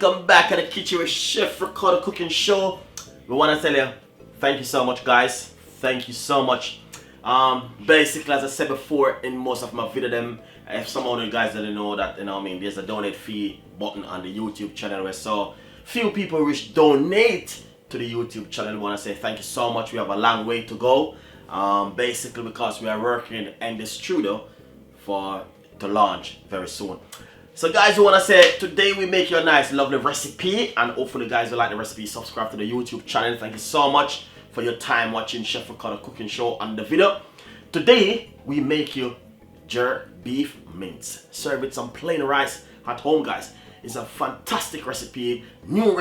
Welcome back at the kitchen with Chef Ricardo Cooking Show. We want to tell you, thank you so much, guys. Thank you so much. Basically, as I said before in most of my videos, if some of you guys didn't know that, there's a donate fee button on the YouTube channel where so few people wish donate to the YouTube channel. We want to say thank you so much. We have a long way to go. Basically, because we are working in the studio to launch very soon. So guys, we want to say today we make you a nice lovely recipe, and hopefully guys will like the recipe. Subscribe to the YouTube channel. Thank you so much for your time watching Chef Ricardo Cooking Show on the video. Today we make you jerk beef mince. Serve with some plain rice at home, guys. It's a fantastic recipe, new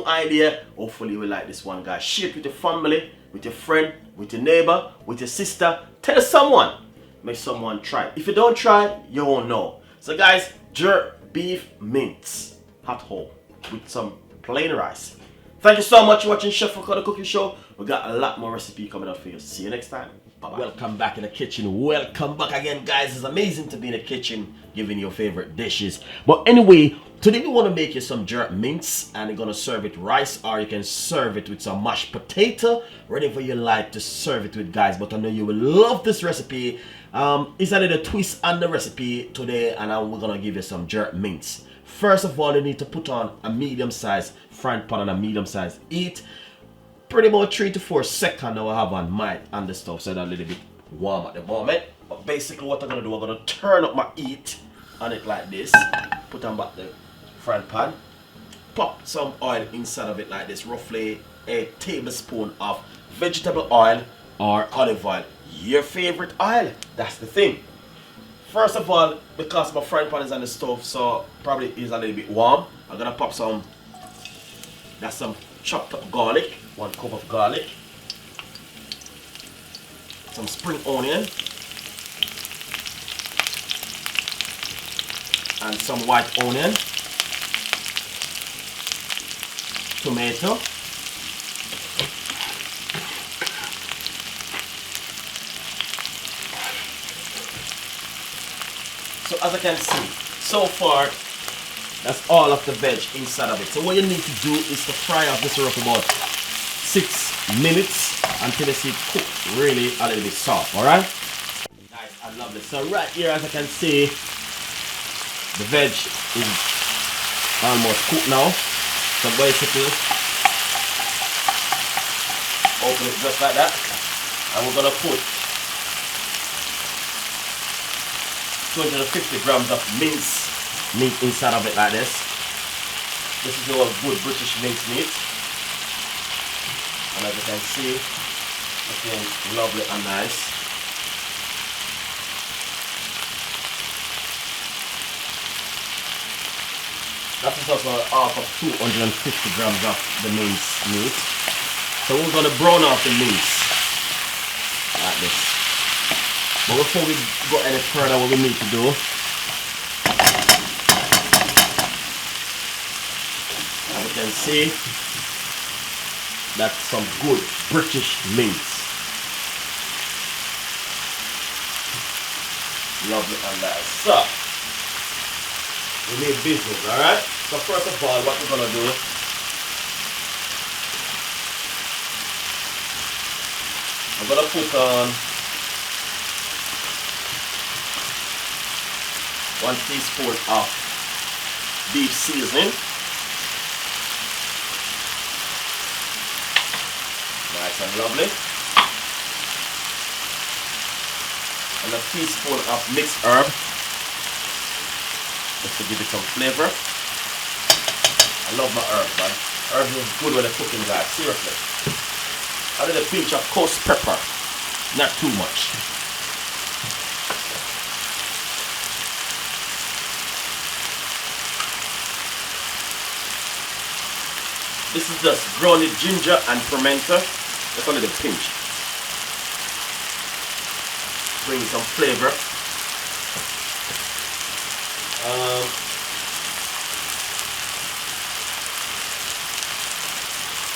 idea. Hopefully you will like this one, guys. Share it with your family, with your friend, with your neighbor, with your sister. Tell someone. Make someone try. If you don't try, you won't know. So guys, jerk beef mince at home with some plain rice. Thank you so much for watching Chef Ricardo Cooking Show. We got a lot more recipe coming up for you. See you next time. Bye-bye. Welcome back in the kitchen. Welcome back again, guys. It's amazing to be in the kitchen giving your favorite dishes. But anyway, today we want to make you some jerk mince, and you're going to serve it rice, or you can serve it with some mashed potato. Whatever you like to serve it with, guys. But I know you will love this recipe. It's a little twist on the recipe today, and we're going to give you some jerk mince. First of all, you need to put on a medium-sized frying pan and a medium-sized heat. Pretty much 3 to 4 seconds I will have on the stove, so it's a little bit warm at the moment. But basically what I'm going to do, I'm going to turn up my heat on it like this. Put on back the frying pan. Pop some oil inside of it like this. Roughly a tablespoon of vegetable oil or olive oil. Your favorite oil. That's the thing. First of all, because my frying pan is on the stove, so probably is a little bit warm, I'm going to pop some chopped up garlic. 1 cup of garlic, some spring onion, and some white onion, tomato, so as I can see, so far that's all of the veg inside of it. So what you need to do is to fry up this for about 6 minutes until you see it cook really a little bit soft. Alright? Nice, I love this. So right here, as I can see, the veg is almost cooked now. So basically, open it just like that, and we're gonna put 250 grams of mince meat inside of it like this. This is all good British mince meat. And as you can see, looking lovely and nice. That is also half of 250 grams of the mince meat. So we're going to brown off the mince like this. But before we go any further, what we need to do, as you can see, that's some good British mince. Lovely and nice. So, we need business, alright? So first of all, what we're going to do, I'm going to put on 1 teaspoon of beef seasoning. Nice and lovely. And a teaspoon of mixed herb, just to give it some flavor. I love my herb, man. Herbs is good when they're cooking, guys. Seriously. A little pinch of coarse pepper, not too much. This is just ground ginger and pimento. Just a little pinch. Bring some flavor.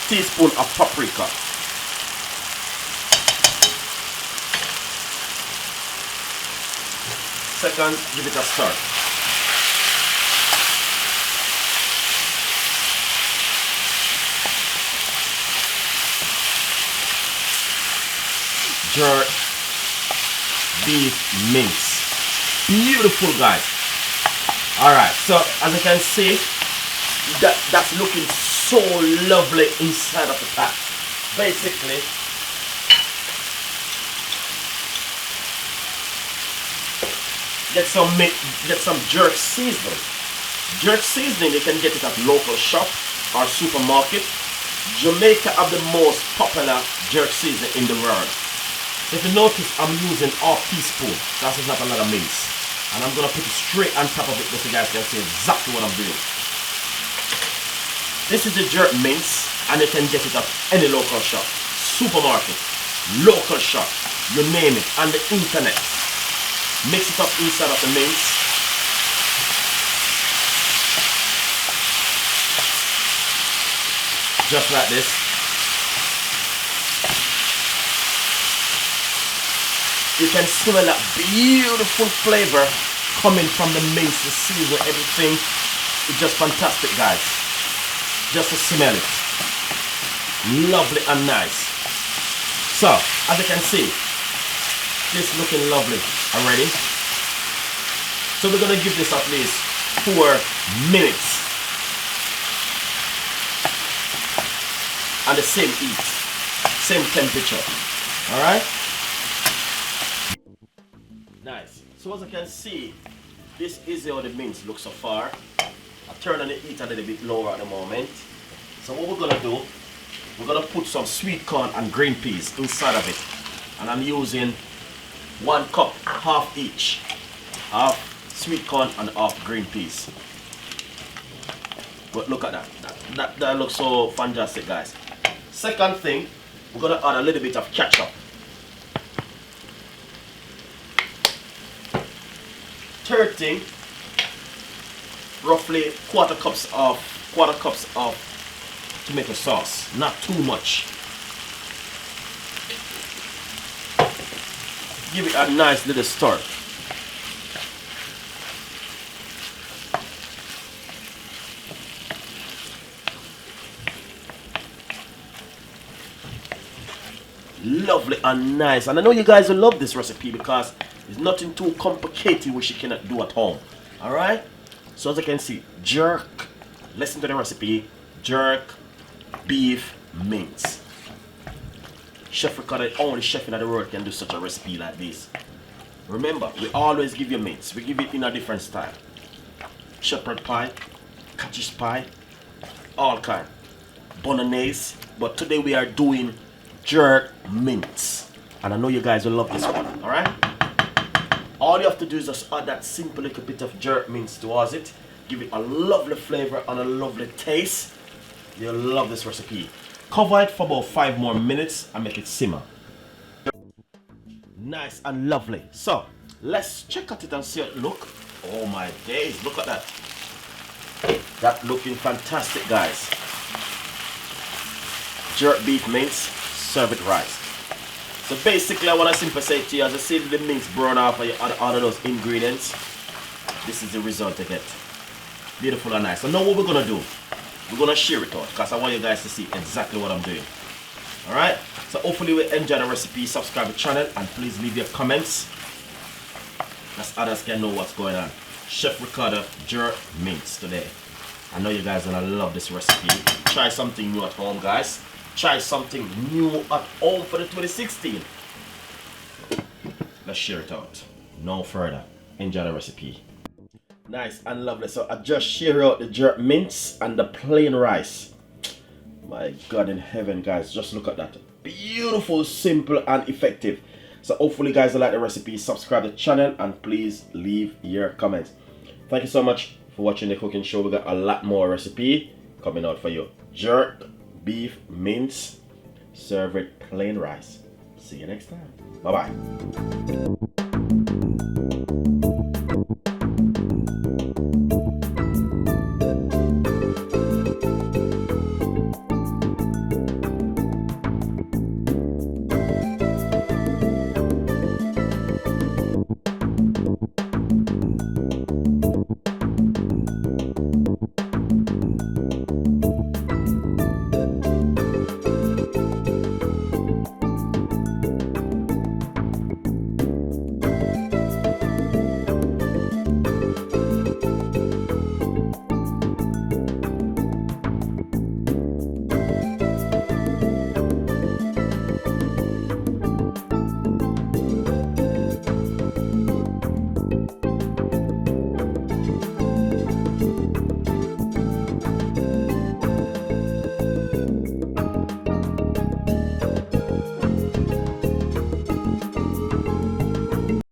Teaspoon of paprika. Second, give it a stir. jerk beef mince. Beautiful, guys. Alright, so as you can see, that's looking so lovely inside of the pot. Basically, get some jerk seasoning. Jerk seasoning, you can get it at local shop or supermarket. Jamaica have the most popular jerk seasoning in the world. So if you notice, I'm using half teaspoon. That is not a lot of mince. And I'm going to put it straight on top of it so you guys can see exactly what I'm doing. This is the jerk mince, and you can get it at any local shop, supermarket, local shop, you name it, on the internet. Mix it up inside of the mince. Just like this. You can smell that beautiful flavor coming from the mince, the season, everything. It's just fantastic, guys. Just to smell it. Lovely and nice. So, as you can see, this looking lovely already. So we're going to give this at least 4 minutes. And the same heat, same temperature. Alright? Nice. So as you can see, this is how the mince looks so far. I turn on the heat a little bit lower at the moment. So what we're gonna do, we're gonna put some sweet corn and green peas inside of it. And I'm using 1 cup, half each. Half sweet corn and half green peas. But look at that. That looks so fantastic, guys. Second thing, we're gonna add a little bit of ketchup. Third thing, roughly quarter cups of tomato sauce, not too much. Give it a nice little stir. Lovely and nice, and I know you guys will love this recipe because there's nothing too complicated which you cannot do at home. Alright, so as you can see, jerk, listen to the recipe, jerk beef mince. Chef Ricardo, the only chef in the world can do such a recipe like this. Remember, we always give you mince, we give it in a different style. Shepherd pie, cottage pie, all kind, bolognese, but today we are doing jerk mince, and I know you guys will love this one. Alright, all you have to do is just add that simple little bit of jerk mince towards it, give it a lovely flavor and a lovely taste. You'll love this recipe. Cover it for about 5 more minutes and make it simmer. Nice and lovely. So let's check at it and see how it look. Oh my days, look at that. That looking fantastic, guys. Jerk beef mince, serve it rice. So basically, I want to simply say to you, as I see the mince brown off of all of those ingredients, this is the result you get. Beautiful and nice. So now what we're going to do, we're going to share it out because I want you guys to see exactly what I'm doing. Alright, so hopefully you enjoy the recipe, subscribe to the channel, and please leave your comments as others can know what's going on. Chef Ricardo jerk mince today. I know you guys are going to love this recipe. Try something new at home, guys. Try something new at home for the 2016. Let's share it out. No further. Enjoy the recipe. Nice and lovely. So I just share out the jerk mince and the plain rice. My God in heaven, guys, just look at that. Beautiful, simple and effective. So hopefully guys will like the recipe. Subscribe to the channel and please leave your comments. Thank you so much for watching the cooking show. We got a lot more recipe coming out for you. Jerk beef mince, serve with plain rice. See you next time. Bye bye.